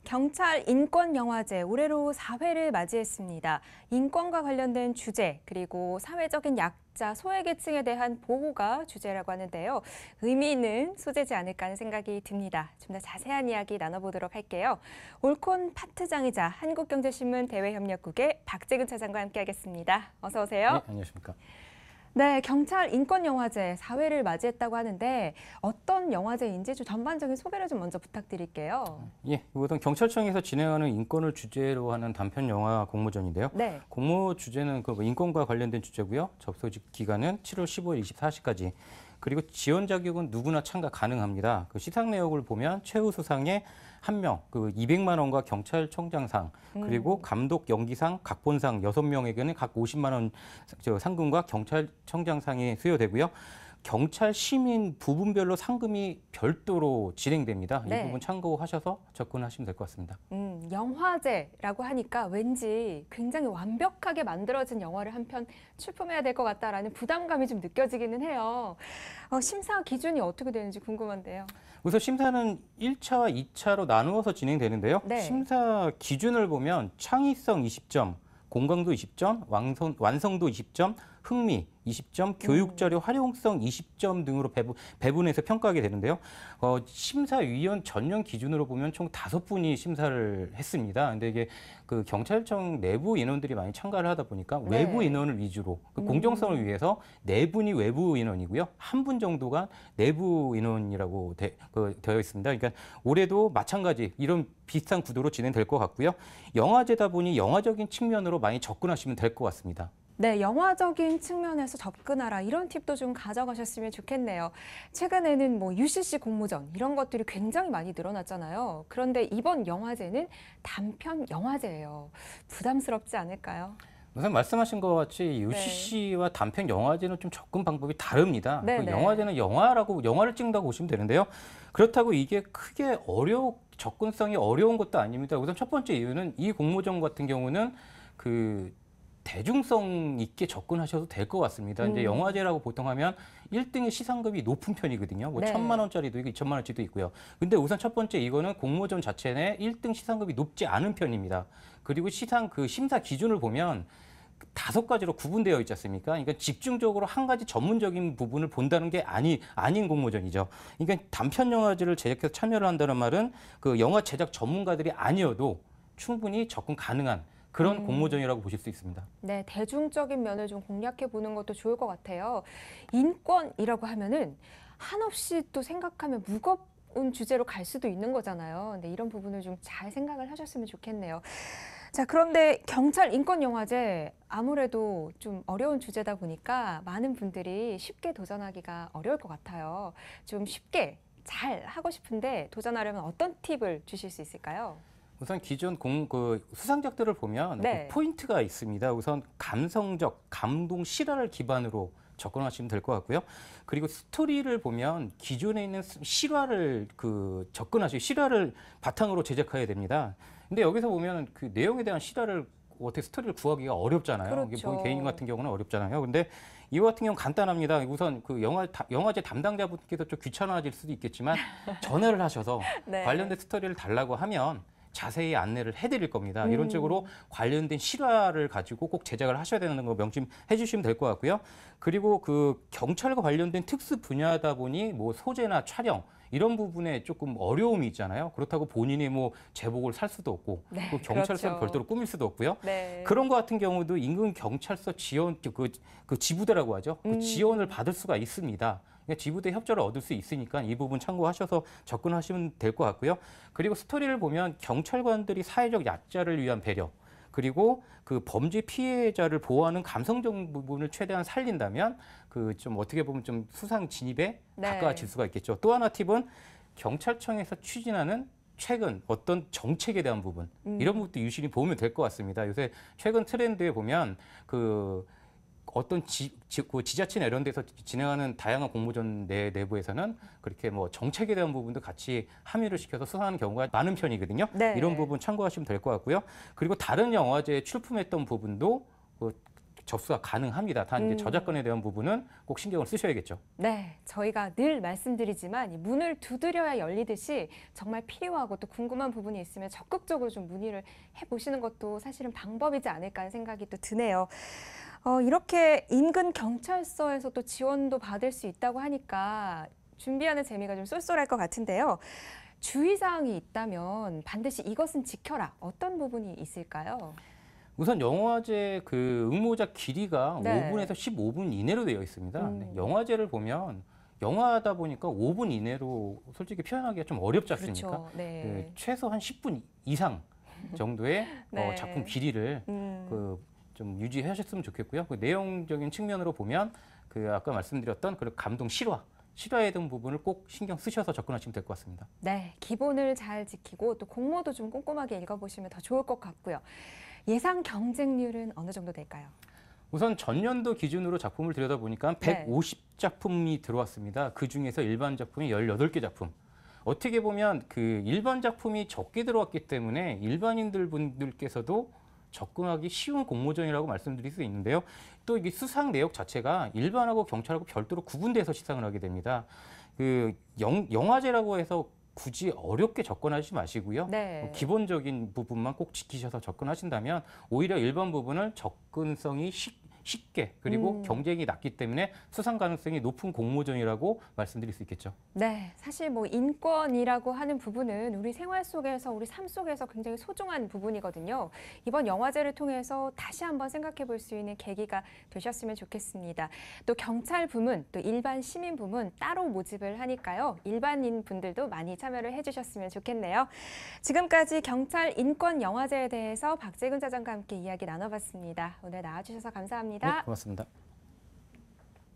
경찰 인권영화제 올해로 4회를 맞이했습니다. 인권과 관련된 주제 그리고 사회적인 약자, 소외계층에 대한 보호가 주제라고 하는데요. 의미 있는 소재지 않을까 하는 생각이 듭니다. 좀 더 자세한 이야기 나눠보도록 할게요. 올콘 파트장이자 한국경제신문 대외협력국의 박재근 차장과 함께하겠습니다. 어서 오세요. 네, 안녕하십니까. 네, 경찰 인권영화제 4회를 맞이했다고 하는데 어떤 영화제인지 좀 전반적인 소개를 좀 먼저 부탁드릴게요. 예, 우선 경찰청에서 진행하는 인권을 주제로 하는 단편 영화 공모전인데요. 네. 공모 주제는 그 인권과 관련된 주제고요. 접수 기간은 7월 15일 24시까지. 그리고 지원 자격은 누구나 참가 가능합니다. 그 시상 내역을 보면 최우수상에 1명, 그 200만 원과 경찰청장상, 그리고 감독 연기상, 각본상 6명에게는 각 50만 원 상금과 경찰청장상이 수여되고요. 경찰, 시민 부분별로 상금이 별도로 진행됩니다. 네. 이 부분 참고하셔서 접근하시면 될 것 같습니다. 영화제라고 하니까 왠지 굉장히 완벽하게 만들어진 영화를 한 편 출품해야 될 것 같다라는 부담감이 좀 느껴지기는 해요. 심사 기준이 어떻게 되는지 궁금한데요. 우선 심사는 1차와 2차로 나누어서 진행되는데요. 네. 심사 기준을 보면 창의성 20점, 공감도 20점, 완성도 20점, 흥미 20점, 교육자료 활용성 20점 등으로 배분해서 평가하게 되는데요. 심사위원 전년 기준으로 보면 총 5분이 심사를 했습니다. 근데 이게 그 경찰청 내부 인원들이 많이 참가를 하다 보니까 네. 외부 인원을 위주로 그 공정성을 위해서 4분이 외부 인원이고요. 1분 정도가 내부 인원이라고 되어 있습니다. 그러니까 올해도 마찬가지 이런 비슷한 구도로 진행될 것 같고요. 영화제다 보니 영화적인 측면으로 많이 접근하시면 될 것 같습니다. 네, 영화적인 측면에서 접근하라 이런 팁도 좀 가져가셨으면 좋겠네요. 최근에는 뭐 UCC 공모전 이런 것들이 굉장히 많이 늘어났잖아요. 그런데 이번 영화제는 단편 영화제예요. 부담스럽지 않을까요? 우선 말씀하신 것 같이 UCC와 단편 영화제는 좀 접근 방법이 다릅니다. 네, 그 네. 영화제는 영화를 찍는다고 보시면 되는데요. 그렇다고 이게 크게 접근성이 어려운 것도 아닙니다. 우선 첫 번째 이유는 이 공모전 같은 경우는 그 대중성 있게 접근하셔도 될 것 같습니다. 이제 영화제라고 보통 하면 1등의 시상금이 높은 편이거든요. 뭐 네. 1,000만 원짜리도 있고 2천만 원짜리도 있고요. 근데 우선 첫 번째 이거는 공모전 자체에 1등 시상금이 높지 않은 편입니다. 그리고 심사 기준을 보면 5가지로 구분되어 있지 않습니까? 그러니까 집중적으로 한 가지 전문적인 부분을 본다는 게 아닌 공모전이죠. 그러니까 단편 영화제를 제작해서 참여를 한다는 말은 그 영화 제작 전문가들이 아니어도 충분히 접근 가능한 그런 공모전이라고 보실 수 있습니다. 네, 대중적인 면을 좀 공략해 보는 것도 좋을 것 같아요. 인권이라고 하면은 한없이 또 생각하면 무거운 주제로 갈 수도 있는 거잖아요. 근데 이런 부분을 좀 잘 생각을 하셨으면 좋겠네요. 자, 그런데 경찰 인권영화제 아무래도 좀 어려운 주제다 보니까 많은 분들이 쉽게 도전하기가 어려울 것 같아요. 좀 쉽게 잘 하고 싶은데 도전하려면 어떤 팁을 주실 수 있을까요? 우선 기존 수상작들을 보면 네. 그 포인트가 있습니다. 우선 감성적, 감동, 실화를 기반으로 접근하시면 될 것 같고요. 그리고 스토리를 보면 기존에 있는 실화를 실화를 바탕으로 제작해야 됩니다. 근데 여기서 보면 그 내용에 대한 실화를 어떻게 스토리를 구하기가 어렵잖아요. 그렇죠. 이게 본 개인 같은 경우는 어렵잖아요. 근데 이거 같은 경우는 간단합니다. 우선 그 영화제 담당자분께서 좀 귀찮아질 수도 있겠지만 전화를 하셔서 네. 관련된 스토리를 달라고 하면 자세히 안내를 해드릴 겁니다. 이런 쪽으로 관련된 실화를 가지고 꼭 제작을 하셔야 되는 거 명심해 주시면 될 것 같고요. 그리고 그 경찰과 관련된 특수 분야다 보니 뭐 소재나 촬영 이런 부분에 조금 어려움이 있잖아요. 그렇다고 본인이 뭐 제복을 살 수도 없고 네, 또 경찰서를 그렇죠. 별도로 꾸밀 수도 없고요. 네. 그런 것 같은 경우도 인근 경찰서 지원 그 지부대라고 하죠. 그 지원을 받을 수가 있습니다. 그러니까 지부대 협조를 얻을 수 있으니까 이 부분 참고하셔서 접근하시면 될 것 같고요. 그리고 스토리를 보면 경찰관들이 사회적 약자를 위한 배려, 그리고 그 범죄 피해자를 보호하는 감성적 부분을 최대한 살린다면 그 좀 어떻게 보면 좀 수상 진입에 네. 가까워질 수가 있겠죠. 또 하나 팁은 경찰청에서 추진하는 최근 어떤 정책에 대한 부분 이런 부분도 유심히 보면 될 것 같습니다. 요새 최근 트렌드에 보면 그 어떤 지자체나 이런 데서 진행하는 다양한 공모전 내부에서는 그렇게 뭐 정책에 대한 부분도 같이 함유를 시켜서 수상하는 경우가 많은 편이거든요. 네. 이런 부분 참고하시면 될 것 같고요. 그리고 다른 영화제에 출품했던 부분도 접수가 가능합니다. 단 이제 저작권에 대한 부분은 꼭 신경을 쓰셔야겠죠. 네, 저희가 늘 말씀드리지만 이 문을 두드려야 열리듯이 정말 필요하고 또 궁금한 부분이 있으면 적극적으로 좀 문의를 해보시는 것도 사실은 방법이지 않을까 하는 생각이 또 드네요. 이렇게 인근 경찰서에서 또 지원도 받을 수 있다고 하니까 준비하는 재미가 좀 쏠쏠할 것 같은데요. 주의사항이 있다면 반드시 이것은 지켜라. 어떤 부분이 있을까요? 우선 영화제 그 응모자 길이가 네. 5분에서 15분 이내로 되어 있습니다. 네, 영화제를 보면 영화다 보니까 5분 이내로 솔직히 표현하기가 좀 어렵지 않습니까? 그렇죠. 네. 그 최소 한 10분 이상 정도의 네. 작품 길이를 좀 유지하셨으면 좋겠고요. 그 내용적인 측면으로 보면 그 아까 말씀드렸던 그 감동 실화에 대한 부분을 꼭 신경 쓰셔서 접근하시면 될 것 같습니다. 네, 기본을 잘 지키고 또 공모도 좀 꼼꼼하게 읽어보시면 더 좋을 것 같고요. 예상 경쟁률은 어느 정도 될까요? 우선 전년도 기준으로 작품을 들여다보니까 네. 150작품이 들어왔습니다. 그중에서 일반 작품이 18개 작품. 어떻게 보면 그 일반 작품이 적게 들어왔기 때문에 일반인들 분들께서도 접근하기 쉬운 공모전이라고 말씀드릴 수 있는데요. 또 이게 수상 내역 자체가 일반하고 경찰하고 별도로 구분돼서 시상을 하게 됩니다. 그 영화제라고 해서 굳이 어렵게 접근하지 마시고요. 네. 기본적인 부분만 꼭 지키셔서 접근하신다면 오히려 일반 부분은 접근성이 쉽게 그리고 경쟁이 낮기 때문에 수상 가능성이 높은 공모전이라고 말씀드릴 수 있겠죠. 네, 사실 뭐 인권이라고 하는 부분은 우리 생활 속에서, 우리 삶 속에서 굉장히 소중한 부분이거든요. 이번 영화제를 통해서 다시 한번 생각해 볼 수 있는 계기가 되셨으면 좋겠습니다. 또 경찰 부문, 또 일반 시민 부문 따로 모집을 하니까요. 일반인 분들도 많이 참여를 해주셨으면 좋겠네요. 지금까지 경찰 인권 영화제에 대해서 박재근 차장과 함께 이야기 나눠봤습니다. 오늘 나와주셔서 감사합니다. 네, 고맙습니다.